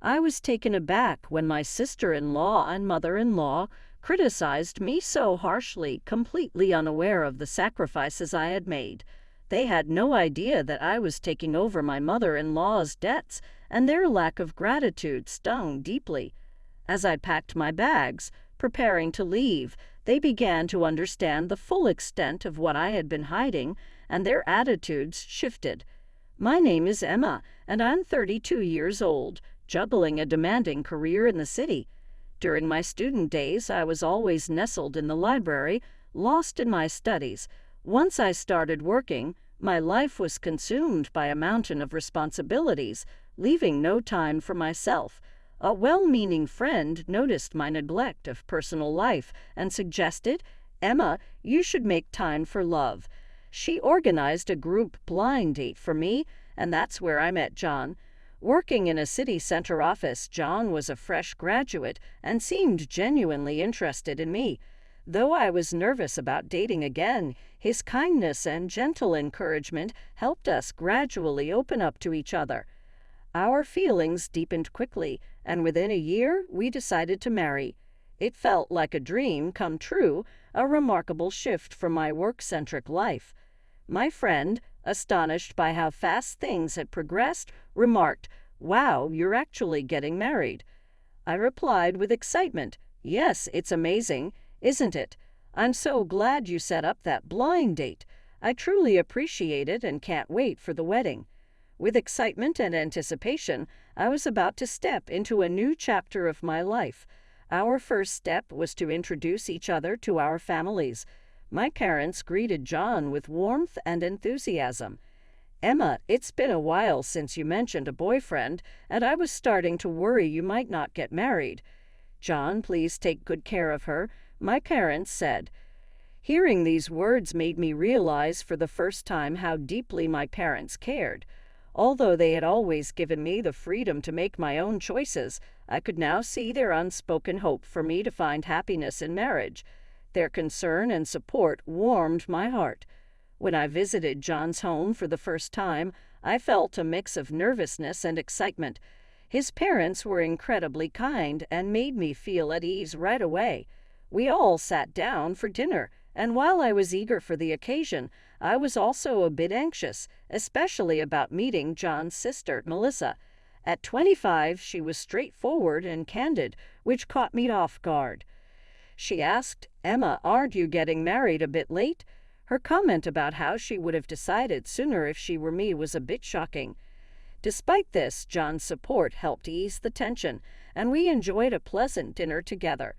I was taken aback when my sister-in-law and mother-in-law criticized me so harshly, completely unaware of the sacrifices I had made. They had no idea that I was taking over my mother-in-law's debts, and their lack of gratitude stung deeply. As I packed my bags, preparing to leave, they began to understand the full extent of what I had been hiding, and their attitudes shifted. My name is Emma, and I'm 32 years old, juggling a demanding career in the city. During my student days, I was always nestled in the library, lost in my studies. Once I started working, my life was consumed by a mountain of responsibilities, leaving no time for myself. A well-meaning friend noticed my neglect of personal life and suggested, "Emma, you should make time for love." She organized a group blind date for me, and that's where I met John. Working in a city center office, John was a fresh graduate and seemed genuinely interested in me. Though I was nervous about dating again, his kindness and gentle encouragement helped us gradually open up to each other. Our feelings deepened quickly, and within a year, we decided to marry. It felt like a dream come true, a remarkable shift from my work-centric life. My friend, astonished by how fast things had progressed, remarked, "Wow, you're actually getting married." I replied with excitement, "Yes, it's amazing, isn't it? I'm so glad you set up that blind date. I truly appreciate it and can't wait for the wedding." With excitement and anticipation, I was about to step into a new chapter of my life. Our first step was to introduce each other to our families. My parents greeted John with warmth and enthusiasm. "Emma, it's been a while since you mentioned a boyfriend, and I was starting to worry you might not get married." "John, please take good care of her," my parents said. Hearing these words made me realize for the first time how deeply my parents cared. Although they had always given me the freedom to make my own choices, I could now see their unspoken hope for me to find happiness in marriage. Their concern and support warmed my heart. When I visited John's home for the first time, I felt a mix of nervousness and excitement. His parents were incredibly kind and made me feel at ease right away. We all sat down for dinner, and while I was eager for the occasion, I was also a bit anxious, especially about meeting John's sister, Melissa. At 25, she was straightforward and candid, which caught me off guard. She asked, "Emma, aren't you getting married a bit late?" Her comment about how she would have decided sooner if she were me was a bit shocking. Despite this, John's support helped ease the tension, and we enjoyed a pleasant dinner together.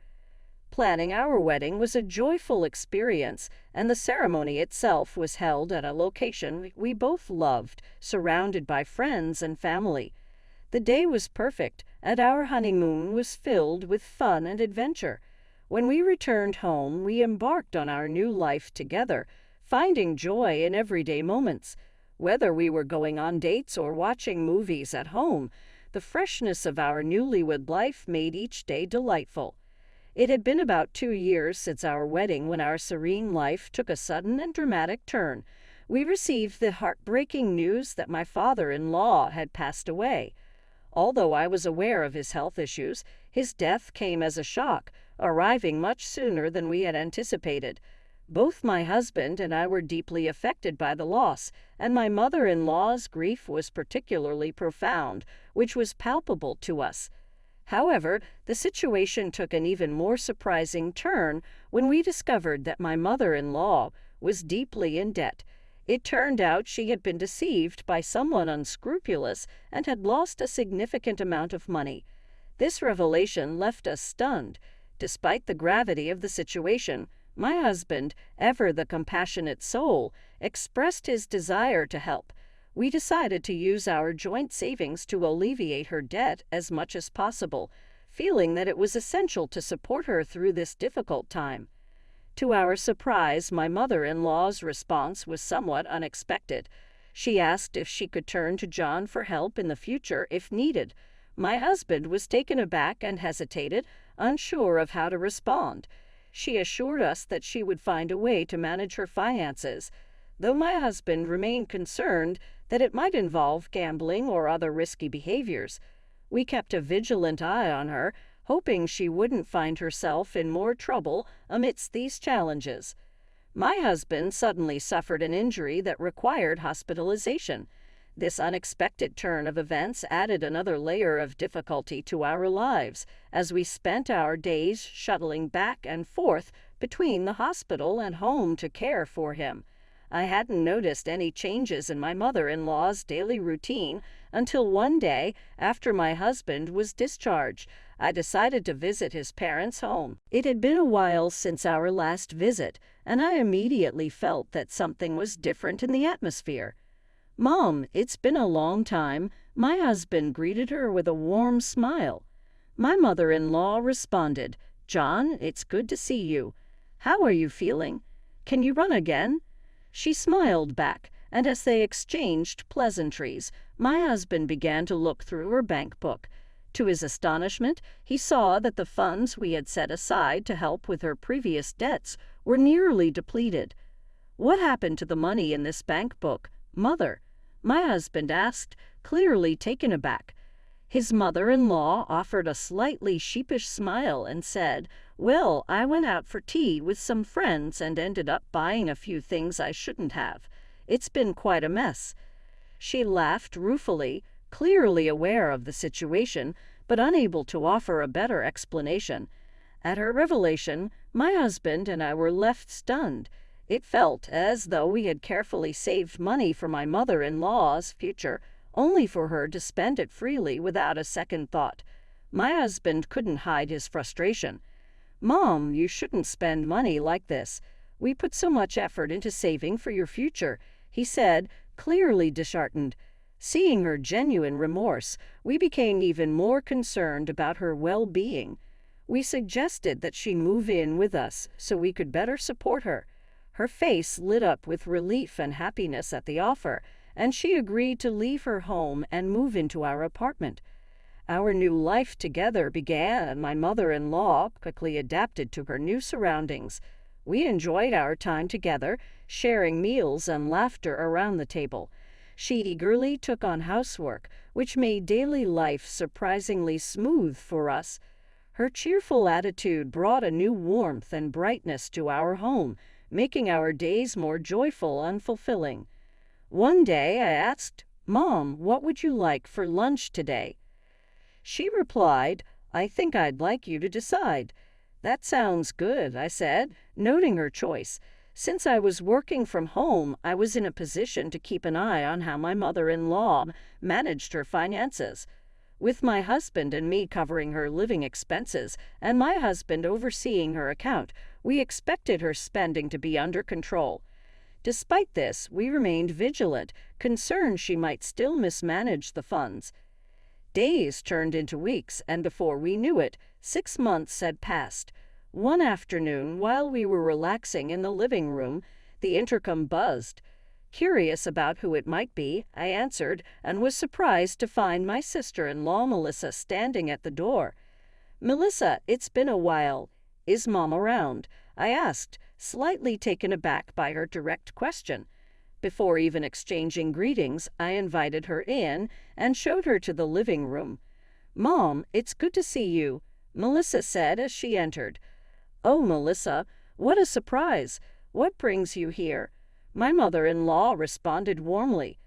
Planning our wedding was a joyful experience, and the ceremony itself was held at a location we both loved, surrounded by friends and family. The day was perfect, and our honeymoon was filled with fun and adventure. When we returned home, we embarked on our new life together, finding joy in everyday moments. Whether we were going on dates or watching movies at home, the freshness of our newlywed life made each day delightful. It had been about 2 years since our wedding when our serene life took a sudden and dramatic turn. We received the heartbreaking news that my father-in-law had passed away. Although I was aware of his health issues, his death came as a shock, arriving much sooner than we had anticipated. Both my husband and I were deeply affected by the loss, and my mother-in-law's grief was particularly profound, which was palpable to us. However, the situation took an even more surprising turn when we discovered that my mother-in-law was deeply in debt. It turned out she had been deceived by someone unscrupulous and had lost a significant amount of money. This revelation left us stunned. Despite the gravity of the situation, my husband, ever the compassionate soul, expressed his desire to help. We decided to use our joint savings to alleviate her debt as much as possible, feeling that it was essential to support her through this difficult time. To our surprise, my mother-in-law's response was somewhat unexpected. She asked if she could turn to John for help in the future if needed. My husband was taken aback and hesitated, unsure of how to respond. She assured us that she would find a way to manage her finances, though my husband remained concerned that it might involve gambling or other risky behaviors. We kept a vigilant eye on her, hoping she wouldn't find herself in more trouble amidst these challenges. My husband suddenly suffered an injury that required hospitalization. This unexpected turn of events added another layer of difficulty to our lives, as we spent our days shuttling back and forth between the hospital and home to care for him. I hadn't noticed any changes in my mother-in-law's daily routine until one day, after my husband was discharged, I decided to visit his parents' home. It had been a while since our last visit, and I immediately felt that something was different in the atmosphere. "Mom, it's been a long time," my husband greeted her with a warm smile. My mother-in-law responded, "John, it's good to see you. How are you feeling? Can you run again?" She smiled back, and as they exchanged pleasantries, my husband began to look through her bank book. To his astonishment, he saw that the funds we had set aside to help with her previous debts were nearly depleted. "What happened to the money in this bank book, Mother?" my husband asked, clearly taken aback. His mother-in-law offered a slightly sheepish smile and said, "Well, I went out for tea with some friends and ended up buying a few things I shouldn't have. It's been quite a mess." She laughed ruefully, clearly aware of the situation, but unable to offer a better explanation. At her revelation, my husband and I were left stunned. It felt as though we had carefully saved money for my mother-in-law's future, only for her to spend it freely without a second thought. My husband couldn't hide his frustration. "Mom, you shouldn't spend money like this. We put so much effort into saving for your future," he said, clearly disheartened. Seeing her genuine remorse, we became even more concerned about her well-being. We suggested that she move in with us so we could better support her. Her face lit up with relief and happiness at the offer, and she agreed to leave her home and move into our apartment. Our new life together began, and my mother-in-law quickly adapted to her new surroundings. We enjoyed our time together, sharing meals and laughter around the table. She eagerly took on housework, which made daily life surprisingly smooth for us. Her cheerful attitude brought a new warmth and brightness to our home, making our days more joyful and fulfilling. One day I asked, "Mom, what would you like for lunch today?" She replied, "I think I'd like you to decide." "That sounds good," I said, noting her choice. Since I was working from home, I was in a position to keep an eye on how my mother-in-law managed her finances. With my husband and me covering her living expenses, and my husband overseeing her account, we expected her spending to be under control. Despite this, we remained vigilant, concerned she might still mismanage the funds. Days turned into weeks, and before we knew it, 6 months had passed. One afternoon, while we were relaxing in the living room, the intercom buzzed. Curious about who it might be, I answered, and was surprised to find my sister-in-law Melissa standing at the door. "Melissa, it's been a while. Is Mom around?" I asked, slightly taken aback by her direct question. Before even exchanging greetings, I invited her in and showed her to the living room. "Mom, it's good to see you," Melissa said as she entered. "Oh, Melissa, what a surprise. What brings you here?" My mother-in-law responded warmly.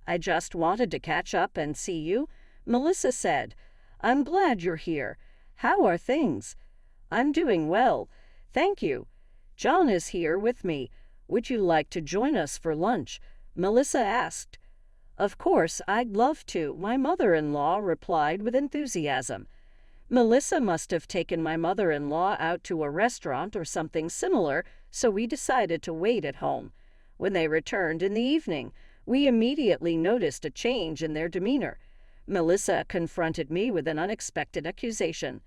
"I just wanted to catch up and see you," Melissa said. "I'm glad you're here. How are things?" "I'm doing well, thank you. John is here with me. Would you like to join us for lunch?" Melissa asked. "Of course, I'd love to," my mother-in-law replied with enthusiasm. Melissa must have taken my mother-in-law out to a restaurant or something similar, so we decided to wait at home. When they returned in the evening, we immediately noticed a change in their demeanor. Melissa confronted me with an unexpected accusation.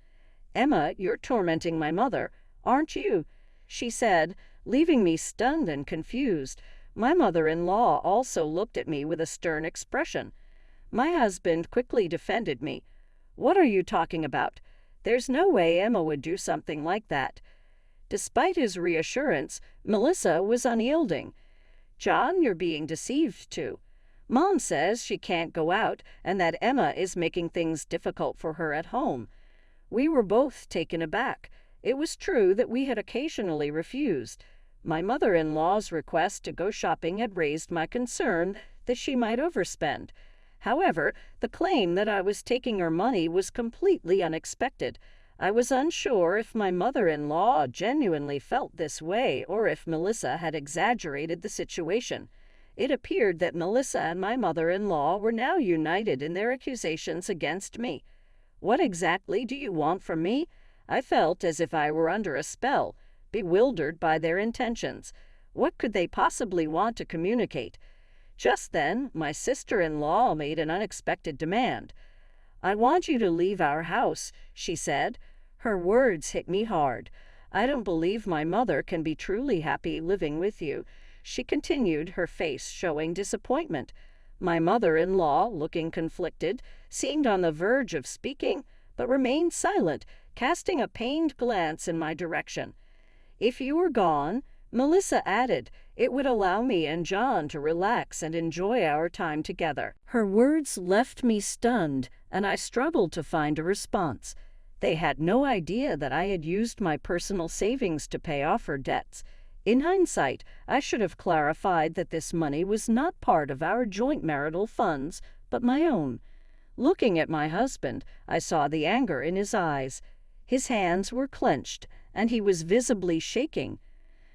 "Emma, you're tormenting my mother, aren't you?" she said, leaving me stunned and confused. My mother-in-law also looked at me with a stern expression. My husband quickly defended me. "What are you talking about? There's no way Emma would do something like that." Despite his reassurance, Melissa was unyielding. "John, you're being deceived too." Mom says she can't go out and that Emma is making things difficult for her at home. We were both taken aback. It was true that we had occasionally refused. My mother-in-law's request to go shopping had raised my concern that she might overspend. However, the claim that I was taking her money was completely unexpected. I was unsure if my mother-in-law genuinely felt this way or if Melissa had exaggerated the situation. It appeared that Melissa and my mother-in-law were now united in their accusations against me. "What exactly do you want from me?" I felt as if I were under a spell, bewildered by their intentions. What could they possibly want to communicate? Just then, my sister-in-law made an unexpected demand. "I want you to leave our house," she said. Her words hit me hard. "I don't believe my mother can be truly happy living with you," she continued, her face showing disappointment. My mother-in-law, looking conflicted, seemed on the verge of speaking, but remained silent, casting a pained glance in my direction. "If you were gone," Melissa added, "it would allow me and John to relax and enjoy our time together." Her words left me stunned, and I struggled to find a response. They had no idea that I had used my personal savings to pay off her debts. In hindsight, I should have clarified that this money was not part of our joint marital funds, but my own. Looking at my husband, I saw the anger in his eyes. His hands were clenched, and he was visibly shaking.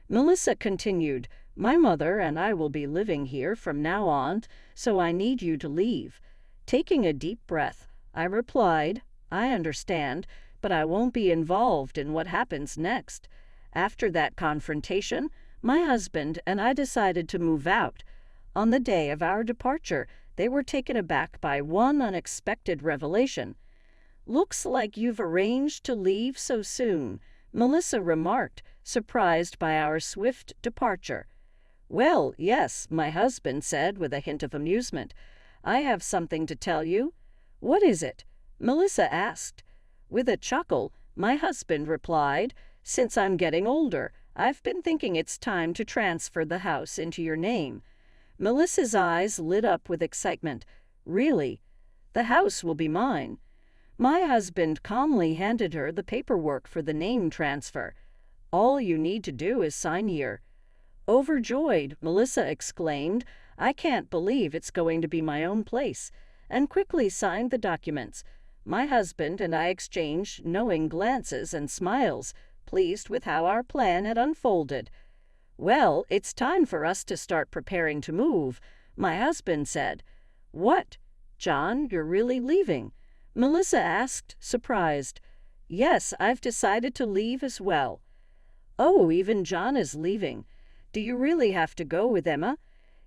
Melissa continued, "My mother and I will be living here from now on, so I need you to leave." Taking a deep breath, I replied, "I understand, but I won't be involved in what happens next." After that confrontation, my husband and I decided to move out. On the day of our departure, they were taken aback by one unexpected revelation. "Looks like you've arranged to leave so soon," Melissa remarked, surprised by our swift departure. "Well, yes," my husband said with a hint of amusement. "I have something to tell you." "What is it?" Melissa asked. With a chuckle, my husband replied, "Since I'm getting older, I've been thinking it's time to transfer the house into your name." Melissa's eyes lit up with excitement. "Really? The house will be mine." My husband calmly handed her the paperwork for the name transfer. "All you need to do is sign here." Overjoyed, Melissa exclaimed, "I can't believe it's going to be my own place," and quickly signed the documents. My husband and I exchanged knowing glances and smiles, pleased with how our plan had unfolded. "Well, it's time for us to start preparing to move," my husband said. "What? John, you're really leaving?" Melissa asked, surprised. "Yes, I've decided to leave as well." "Oh, even John is leaving. Do you really have to go with Emma?"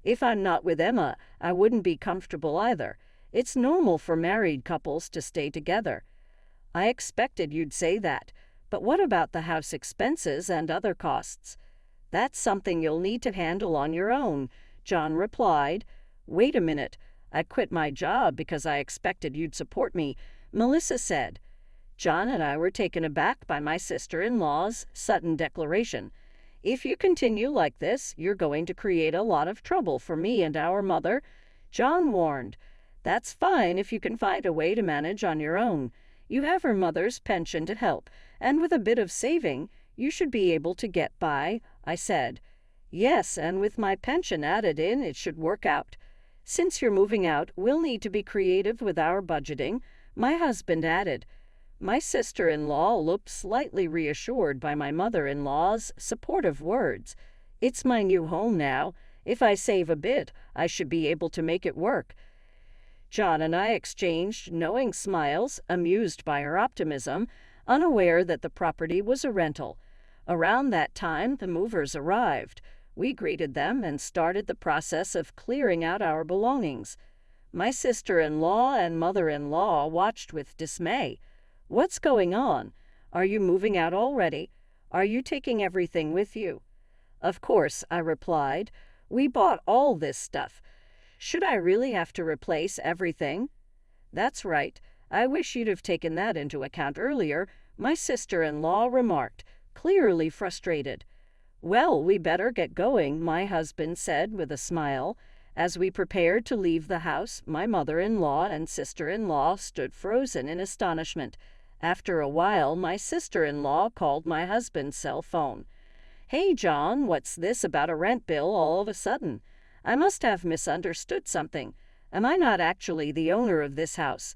"If I'm not with Emma, I wouldn't be comfortable either. It's normal for married couples to stay together." "I expected you'd say that. But what about the house expenses and other costs?" "That's something you'll need to handle on your own," John replied. "Wait a minute. I quit my job because I expected you'd support me," Melissa said. John and I were taken aback by my sister-in-law's sudden declaration. "If you continue like this, you're going to create a lot of trouble for me and our mother," John warned. "That's fine if you can find a way to manage on your own. You have her mother's pension to help, and with a bit of saving, you should be able to get by," I said. "Yes, and with my pension added in, it should work out. Since you're moving out, we'll need to be creative with our budgeting," my husband added. My sister-in-law looked slightly reassured by my mother-in-law's supportive words. "It's my new home now. If I save a bit, I should be able to make it work." John and I exchanged knowing smiles, amused by her optimism, unaware that the property was a rental. Around that time, the movers arrived. We greeted them and started the process of clearing out our belongings. My sister-in-law and mother-in-law watched with dismay. "What's going on? Are you moving out already? Are you taking everything with you?" "Of course," I replied. "We bought all this stuff. Should I really have to replace everything?" "That's right. I wish you'd have taken that into account earlier," my sister-in-law remarked, clearly frustrated. "Well, we better get going," my husband said with a smile. As we prepared to leave the house, my mother-in-law and sister-in-law stood frozen in astonishment. After a while, my sister-in-law called my husband's cell phone. "Hey, John, what's this about a rent bill all of a sudden? I must have misunderstood something. Am I not actually the owner of this house?"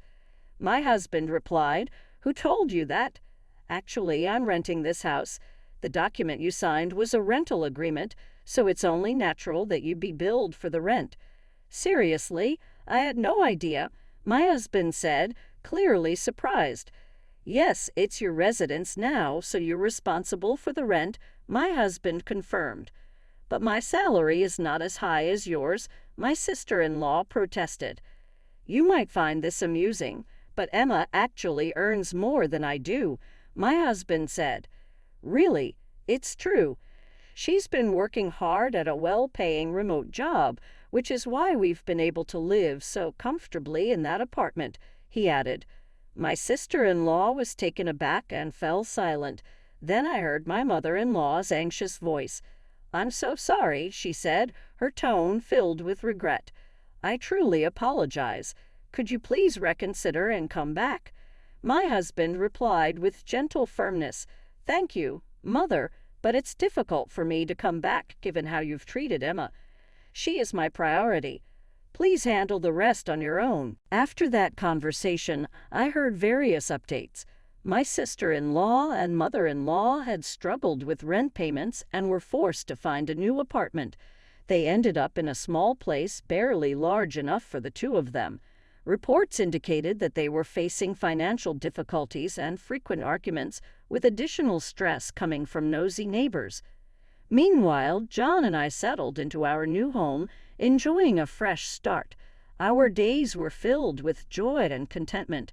My husband replied, "Who told you that?" "Actually, I'm renting this house. The document you signed was a rental agreement, so it's only natural that you be billed for the rent." "Seriously? I had no idea," my husband said, clearly surprised. "Yes, it's your residence now, so you're responsible for the rent," my husband confirmed. "But my salary is not as high as yours," my sister-in-law protested. "You might find this amusing, but Emma actually earns more than I do," my husband said. "Really? It's true. She's been working hard at a well-paying remote job, which is why we've been able to live so comfortably in that apartment," he added. My sister-in-law was taken aback and fell silent. Then I heard my mother-in-law's anxious voice. "I'm so sorry," she said, her tone filled with regret. "I truly apologize. Could you please reconsider and come back?" My husband replied with gentle firmness, "Thank you, Mother, but it's difficult for me to come back given how you've treated Emma. She is my priority. Please handle the rest on your own." After that conversation, I heard various updates. My sister-in-law and mother-in-law had struggled with rent payments and were forced to find a new apartment. They ended up in a small place barely large enough for the two of them. Reports indicated that they were facing financial difficulties and frequent arguments, with additional stress coming from nosy neighbors. Meanwhile, John and I settled into our new home, enjoying a fresh start. Our days were filled with joy and contentment.